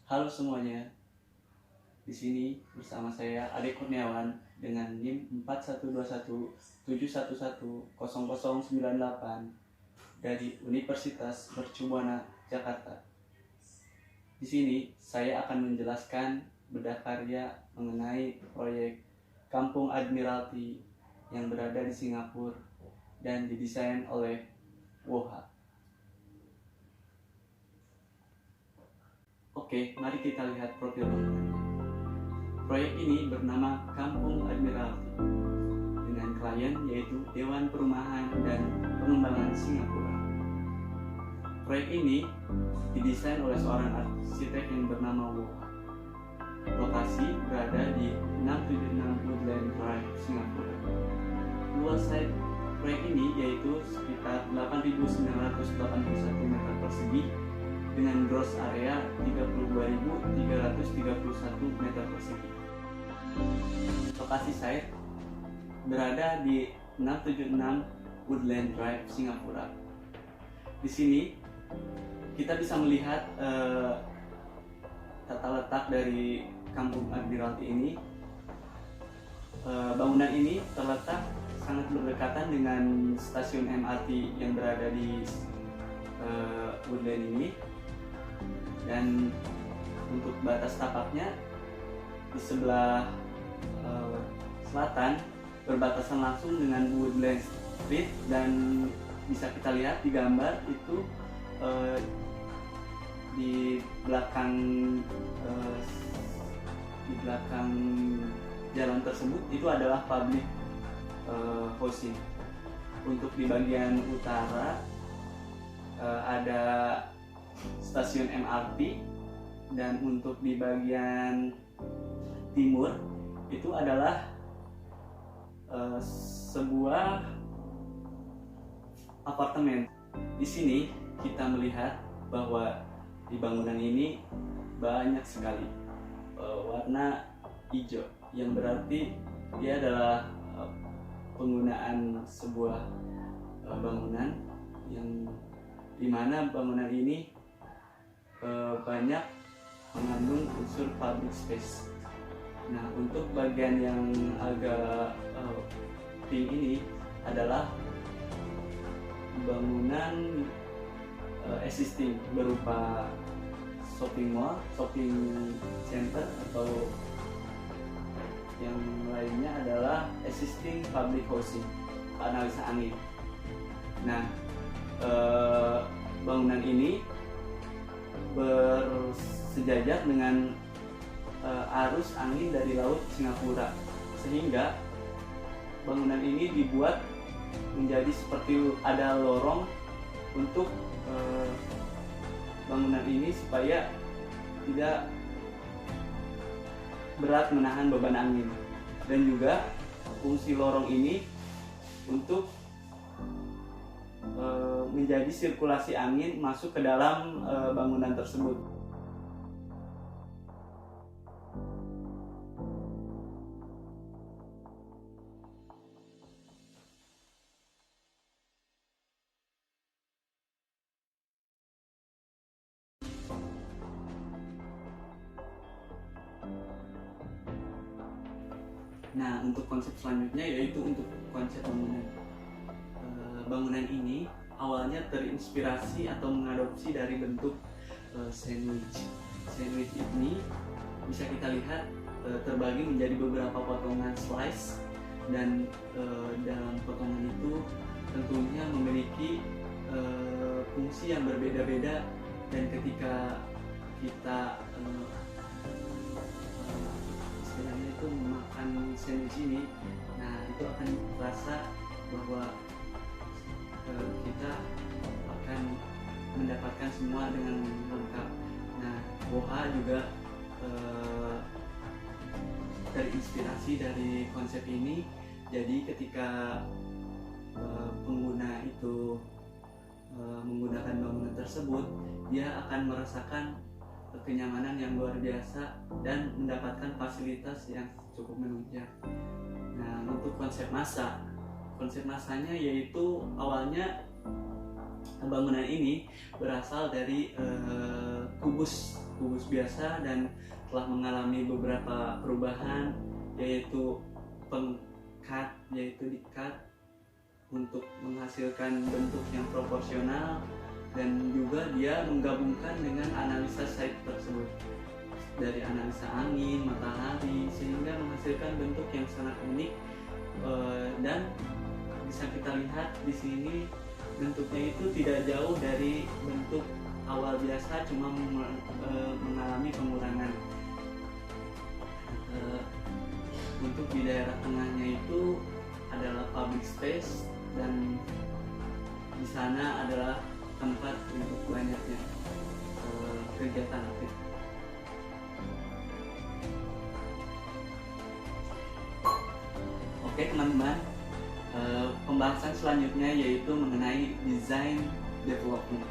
Halo semuanya, di sini bersama saya Ade Kurniawan dengan NIM 412171100098 dari Universitas Mercubuana Jakarta. Di sini saya akan menjelaskan bedah karya mengenai proyek Kampung Admiralty yang berada di Singapura dan didesain oleh WOHA. Oke, mari kita lihat profil bangunannya. Proyek ini bernama Kampung Admiralty dengan klien yaitu Dewan Perumahan dan Pengembangan Singapura. Proyek ini didesain oleh seorang arsitek yang bernama WOHA. Lokasi berada di 676 Woodland Drive, Singapura. Luas site proyek ini yaitu sekitar 8.981 meter persegi dengan gross area 32.331 meter persegi. Lokasi site berada di 676 Woodland Drive, Singapura. Di sini kita bisa melihat tata letak dari Kampung Admiralty ini. Bangunan ini terletak sangat berdekatan dengan stasiun MRT yang berada di Woodland ini. Dan untuk batas tapaknya di sebelah selatan berbatasan langsung dengan Woodland Street, dan bisa kita lihat di gambar itu di belakang jalan tersebut itu adalah public housing. Untuk di bagian utara ada stasiun MRT, dan untuk di bagian timur itu adalah sebuah apartemen. Di sini kita melihat bahwa di bangunan ini banyak sekali warna hijau, yang berarti dia adalah penggunaan sebuah bangunan yang dimana bangunan ini banyak mengandung unsur public space. Nah, untuk bagian yang agak pink ini adalah bangunan existing berupa shopping mall, shopping center, atau yang lainnya adalah existing public housing, analisa angin. Nah, bangunan ini bersejajar dengan arus angin dari laut Singapura, sehingga bangunan ini dibuat menjadi seperti ada lorong untuk bangunan ini supaya tidak berat menahan beban angin. Dan juga fungsi lorong ini untuk menjadi sirkulasi angin masuk ke dalam bangunan tersebut. Nah, untuk konsep selanjutnya yaitu untuk konsep bangunan. Bangunan ini awalnya terinspirasi atau mengadopsi dari bentuk sandwich. Sandwich ini bisa kita lihat terbagi menjadi beberapa potongan slice, dan dalam potongan itu tentunya memiliki fungsi yang berbeda-beda, dan ketika kita istilahnya itu memakan sandwich ini, nah itu akan terasa bahwa kita akan mendapatkan semua dengan lengkap. Nah, WOHA juga terinspirasi dari konsep ini. Jadi ketika pengguna itu menggunakan bangunan tersebut, dia akan merasakan kenyamanan yang luar biasa dan mendapatkan fasilitas yang cukup menunjang. Nah, untuk konsep masanya yaitu awalnya bangunan ini berasal dari kubus kubus biasa dan telah mengalami beberapa perubahan, yaitu di-cut untuk menghasilkan bentuk yang proporsional, dan juga dia menggabungkan dengan analisa site tersebut dari analisa angin, matahari, sehingga menghasilkan bentuk yang sangat unik. Dan bisa kita lihat di sini bentuknya itu tidak jauh dari bentuk awal biasa, cuma mengalami pengurangan. Untuk di daerah tengahnya itu adalah public space, dan di sana adalah tempat untuk banyaknya kegiatan aktif. Oke teman-teman, pembahasan selanjutnya yaitu mengenai design development.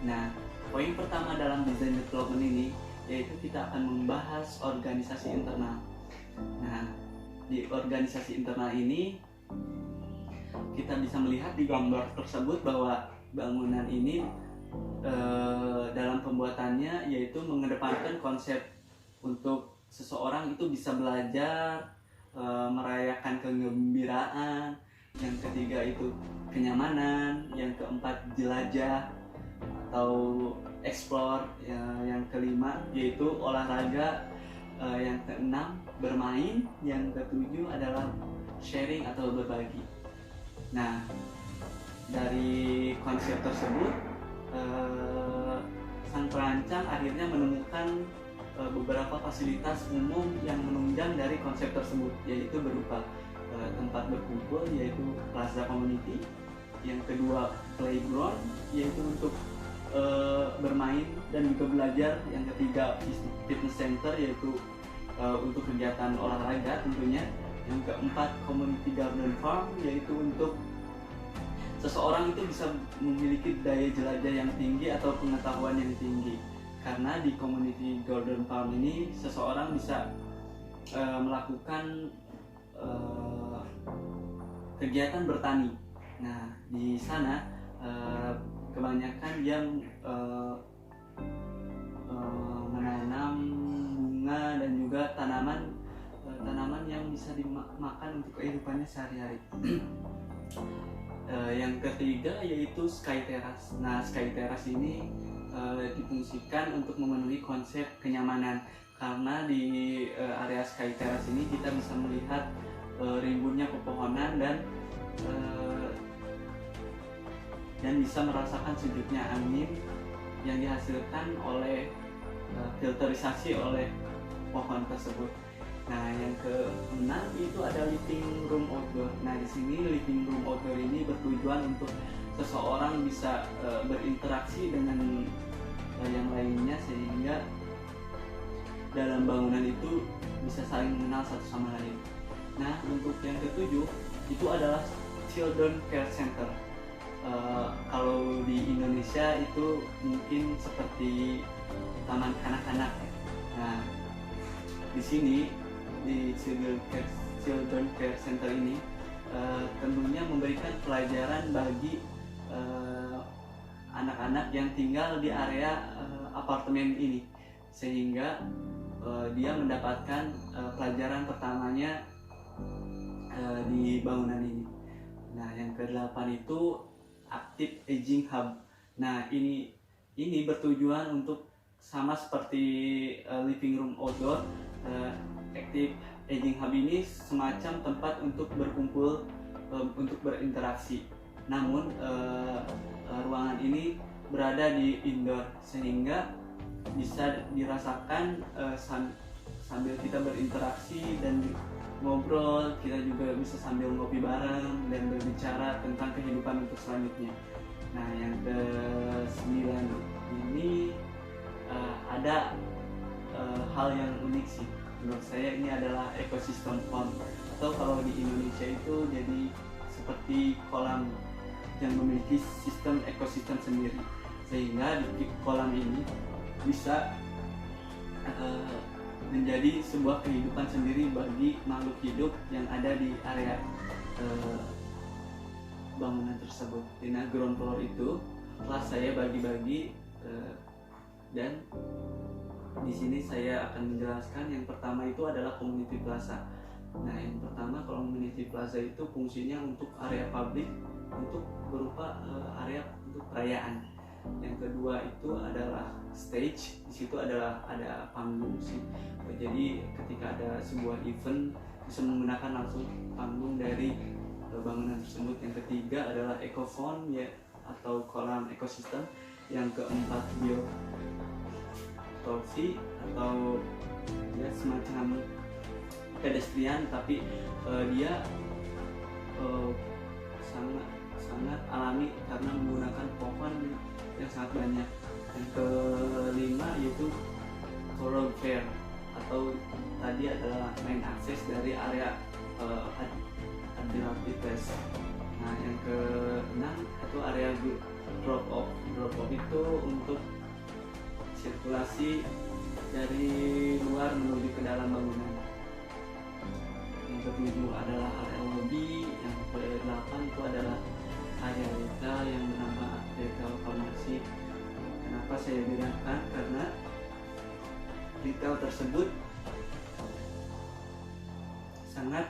Nah, poin pertama dalam design development ini yaitu kita akan membahas organisasi internal. Nah, di organisasi internal ini kita bisa melihat di gambar tersebut bahwa bangunan ini dalam pembuatannya yaitu mengedepankan konsep untuk seseorang itu bisa belajar, merayakan kegembiraan, yang ketiga itu kenyamanan, yang keempat jelajah atau explore, yang kelima yaitu olahraga, yang keenam bermain, yang ketujuh adalah sharing atau berbagi. Nah, dari konsep tersebut sang perancang akhirnya menemukan beberapa fasilitas umum yang menunjang dari konsep tersebut, yaitu berupa tempat berkumpul yaitu plaza community, yang kedua playground yaitu untuk bermain dan juga belajar, yang ketiga fitness center yaitu untuk kegiatan olahraga tentunya, yang keempat community garden farm yaitu untuk seseorang itu bisa memiliki daya jelajah yang tinggi atau pengetahuan yang tinggi. Karena di community garden farm ini seseorang bisa melakukan kegiatan bertani. Nah, di sana kebanyakan yang menanam bunga dan juga tanaman yang bisa dimakan untuk kehidupannya sehari-hari. Yang ketiga yaitu sky terrace. Nah, sky terrace ini difungsikan untuk memenuhi konsep kenyamanan, karena di area sky terrace ini kita bisa melihat rimbunnya pepohonan dan bisa merasakan sejuknya angin yang dihasilkan oleh filterisasi oleh pohon tersebut. Nah, yang keenam itu ada living room outdoor. Nah, di sini living room outdoor ini bertujuan untuk seseorang bisa berinteraksi dengan yang lainnya, sehingga dalam bangunan itu bisa saling mengenal satu sama lain. Nah, untuk yang ketujuh itu adalah children care center. Kalau di Indonesia itu mungkin seperti taman kanak-kanak. Nah, di sini di children care center ini tentunya memberikan pelajaran bagi anak-anak yang tinggal di area apartemen ini, sehingga dia mendapatkan pelajaran pertamanya di bangunan ini. Nah, yang ke-8 itu Active Aging Hub. Nah, ini bertujuan untuk sama seperti living room outdoor. Active Aging Hub ini semacam tempat untuk berkumpul, untuk berinteraksi. Namun ruangan ini berada di indoor, sehingga bisa dirasakan sambil kita berinteraksi dan ngobrol. Kita juga bisa sambil ngopi bareng dan berbicara tentang kehidupan untuk selanjutnya. Nah, yang ke-9 ini ada hal yang unik sih menurut saya. Ini adalah ekosistem pond, atau kalau di Indonesia itu jadi seperti kolam yang memiliki sistem ekosistem sendiri, sehingga di kolam ini bisa menjadi sebuah kehidupan sendiri bagi makhluk hidup yang ada di area bangunan tersebut. Di ground floor itu telah saya bagi-bagi Dan di sini saya akan menjelaskan yang pertama itu adalah community plaza. Nah, yang pertama community plaza itu fungsinya untuk area publik, untuk berupa area untuk perayaan. Yang kedua itu adalah stage. Di situ adalah ada panggung sih. Jadi ketika ada sebuah event bisa menggunakan langsung panggung dari bangunan tersebut. Yang ketiga adalah ecophone ya, atau kolam ekosistem. Yang keempat biotorsi atau ya semacam pedestrian, tapi dia sangat alami karena menggunakan pohon yang sangat banyak. Yang kelima yaitu thoroughfare atau tadi adalah main akses dari area Admiralty Place. Nah, yang keenam itu area drop off. Drop off itu untuk sirkulasi dari luar menuju ke dalam bangunan. Yang ketujuh adalah area lobby. Yang kedelapan itu adalah area retail yang bernama retail farmasi. Kenapa saya bedakan? Karena retail tersebut sangat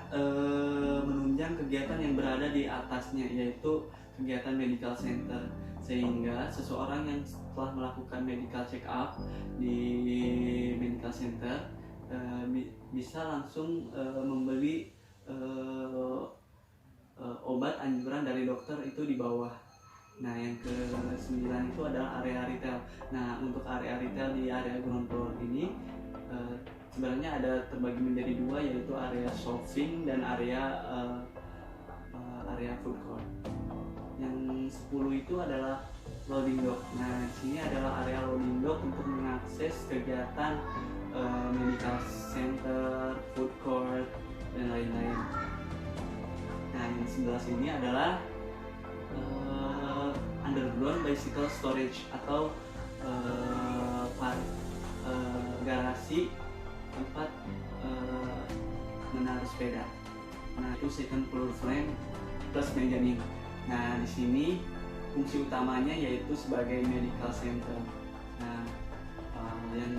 menunjang kegiatan yang berada di atasnya, yaitu kegiatan medical center, sehingga seseorang yang setelah melakukan medical check up di medical center bisa langsung membeli obat anjuran dari dokter itu di bawah. Nah, yang ke-9 itu adalah area retail. Nah, untuk area retail di area ground floor ini sebenarnya ada terbagi menjadi dua, yaitu area shopping dan area food court. Yang 10 itu adalah loading dock. Nah, di sini adalah area loading dock untuk mengakses kegiatan medical center, food court, dan lain-lain. Nah, yang 11 ini adalah underground bicycle storage atau garasi tempat menaruh sepeda. Nah, itu second floor frame plus mezzanine. Nah, di sini fungsi utamanya yaitu sebagai medical center. Nah, yang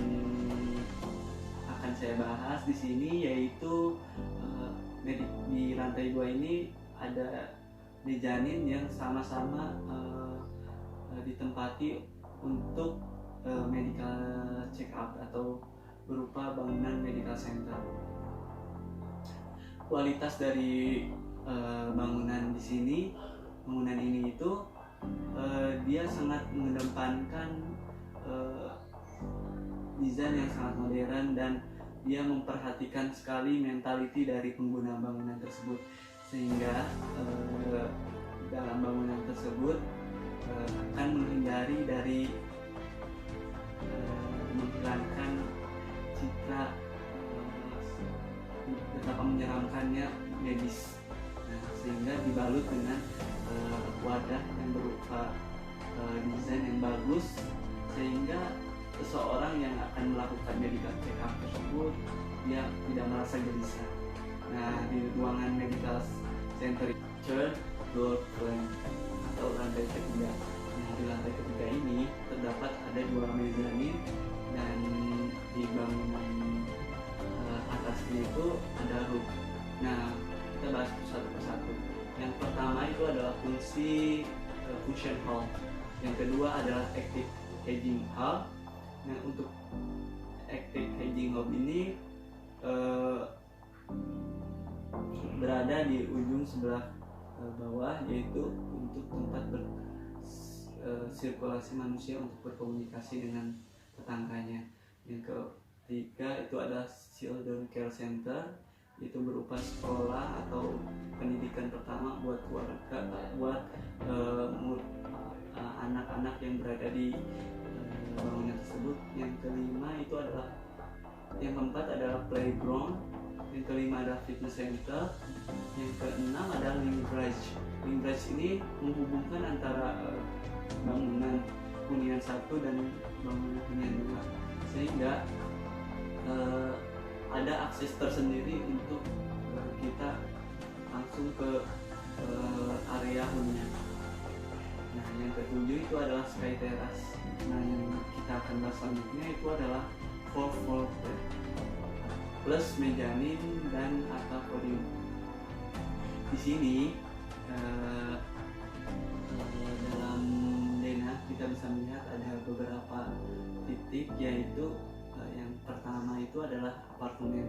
akan saya bahas di sini yaitu di lantai 2 ini ada mezzanine yang sama-sama ditempati untuk medical check up atau berupa bangunan medical center. Kualitas dari bangunan di sini, bangunan ini itu dia sangat mengedepankan desain yang sangat modern, dan dia memperhatikan sekali mentality dari pengguna bangunan tersebut, sehingga dalam bangunan tersebut akan menghindari dari menghilangkan citra betapa menyeramkannya medis. Nah, sehingga dibalut dengan wadah yang berupa desain yang bagus, sehingga seseorang yang akan melakukan medical check up tersebut dia tidak merasa gelisah. Nah, di ruangan medical center third floor frame atau lantai ketiga. Nah, di lantai ketiga ini terdapat ada 2 mezzanine, dan di bangunan atasnya itu ada roof. Nah, kita bahas satu persatu. Yang pertama itu adalah fungsi function hall. Yang kedua adalah active aging hall. Nah, untuk active aging hall ini berada di ujung sebelah bawah, yaitu untuk tempat sirkulasi manusia untuk berkomunikasi dengan tetangganya. Yang ketiga itu adalah children care center, itu berupa sekolah atau pendidikan pertama buat keluarga, buat anak-anak yang berada di bangunan tersebut. Yang kelima itu adalah, yang keempat adalah playground. Yang kelima adalah fitness center. Yang keenam adalah link bridge. Link bridge ini menghubungkan antara bangunan hunian 1 dan bangunan hunian 2, sehingga ada akses tersendiri untuk kita langsung ke area hunian. Nah, yang ketujuh itu adalah sky terrace. Nah, yang kita akan bahas selanjutnya itu adalah fourth floor flat plus mezanin dan atap podium. Di sini dalam denah kita bisa melihat ada beberapa titik, yaitu yang pertama itu adalah apartemen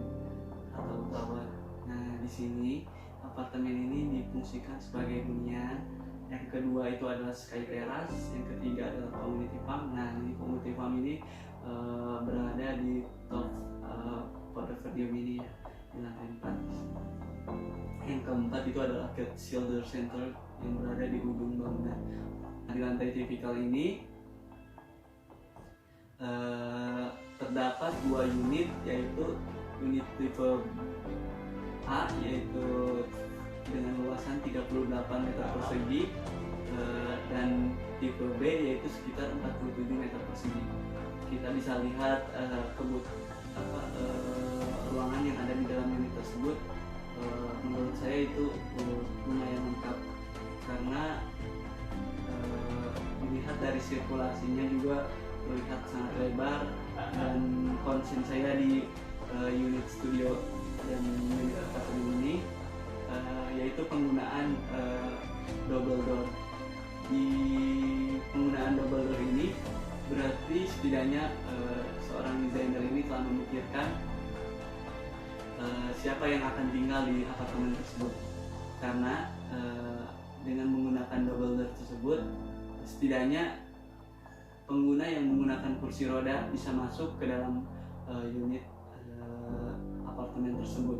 atau tower. Nah, di sini apartemen ini difungsikan sebagai hunian. Yang kedua itu adalah sky terrace, yang ketiga adalah community farm. Nah, ini community farm ini berada di top podium ini ya, di lantai 4. Yang keempat itu adalah Cat Shoulder Center yang berada di ujung bangunan. Nah, di lantai tipikal ini terdapat 2 unit, yaitu unit tipe A yaitu dengan luasan 38 meter persegi dan tipe B yaitu sekitar 47 meter persegi. Kita bisa lihat ruangan yang ada di dalam unit tersebut. Menurut saya itu lumayan lengkap karena dilihat dari sirkulasinya juga terlihat sangat lebar, dan konsen saya di unit studio dan unit apartemen ini yaitu penggunaan double door. Di penggunaan double door ini berarti setidaknya seorang desainer ini telah memikirkan siapa yang akan tinggal di apartemen tersebut, karena dengan menggunakan double door tersebut setidaknya pengguna yang menggunakan kursi roda bisa masuk ke dalam unit apartemen tersebut.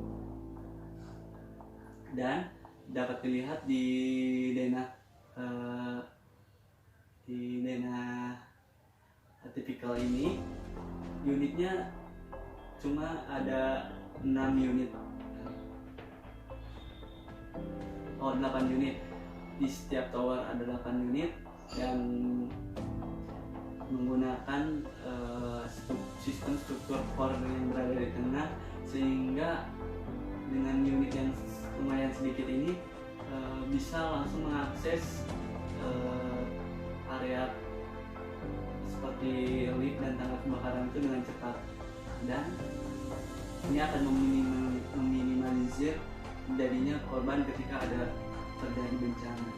Dan dapat dilihat di denah tipikal ini, unitnya cuma ada 6 unit, 8 unit. Di setiap tower ada 8 unit dan menggunakan sistem struktur core yang berada di tengah, sehingga dengan unit yang lumayan sedikit ini bisa langsung mengakses area seperti lift dan tangga kebakaran itu dengan cepat, dan ini akan meminimalisir terjadinya korban ketika ada terjadi bencana.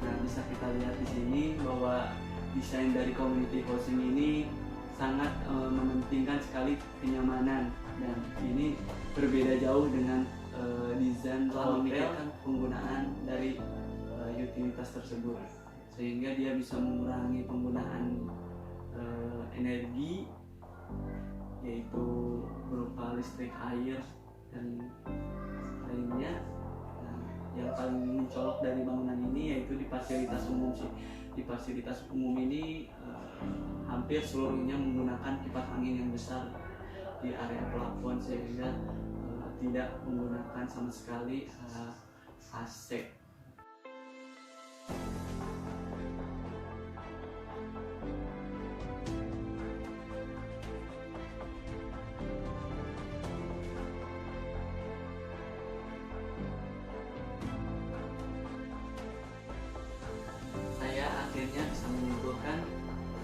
Nah, bisa kita lihat di sini bahwa desain dari community housing ini sangat mementingkan sekali kenyamanan, dan ini berbeda jauh dengan desain hotel penggunaan dari utilitas tersebut, sehingga dia bisa mengurangi penggunaan energi, yaitu berupa listrik, air, dan lainnya. Nah, yang paling mencolok dari bangunan ini yaitu di fasilitas umum sih. Di fasilitas umum ini hampir seluruhnya menggunakan kipas angin yang besar di area plafon, sehingga tidak menggunakan sama sekali AC. Saya akhirnya bisa menyimpulkan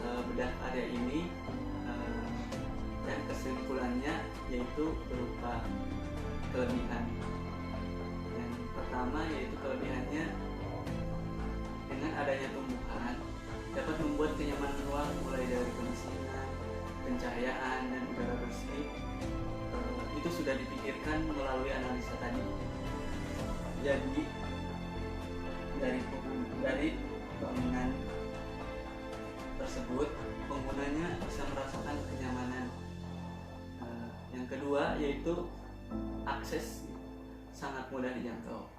bedah area ini, dan kesimpulannya yaitu berupa kelebihan. Yang pertama yaitu kelebihannya, dengan adanya tumbuhan dapat membuat kenyamanan ruang mulai dari kemiskinan, pencahayaan, dan udara bersih itu sudah dipikirkan melalui analisa tadi. Jadi dari bangunan tersebut penggunanya bisa merasakan kenyamanan. Yang kedua yaitu akses sangat mudah dijangkau.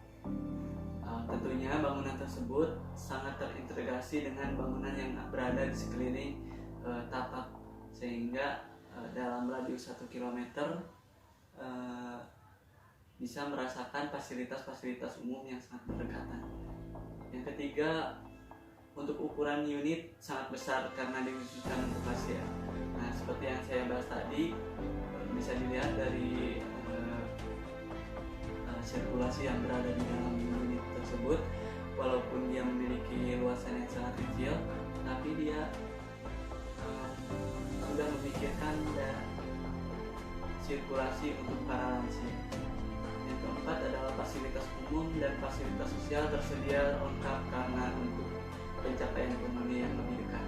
Tentunya bangunan tersebut sangat terintegrasi dengan bangunan yang berada di sekeliling tapak, sehingga dalam radius 1 km bisa merasakan fasilitas-fasilitas umum yang sangat berdekatan. Yang ketiga, untuk ukuran unit sangat besar karena dikhususkan untuk pasien. Nah, seperti yang saya bahas tadi, bisa dilihat dari sirkulasi yang berada di dalam unit tersebut, walaupun dia memiliki luasan yang sangat kecil, tapi dia sudah memikirkan sirkulasi untuk para lansia. Yang keempat adalah fasilitas umum dan fasilitas sosial tersedia lengkap karena untuk pencapaian ekonomi yang lebih dekat.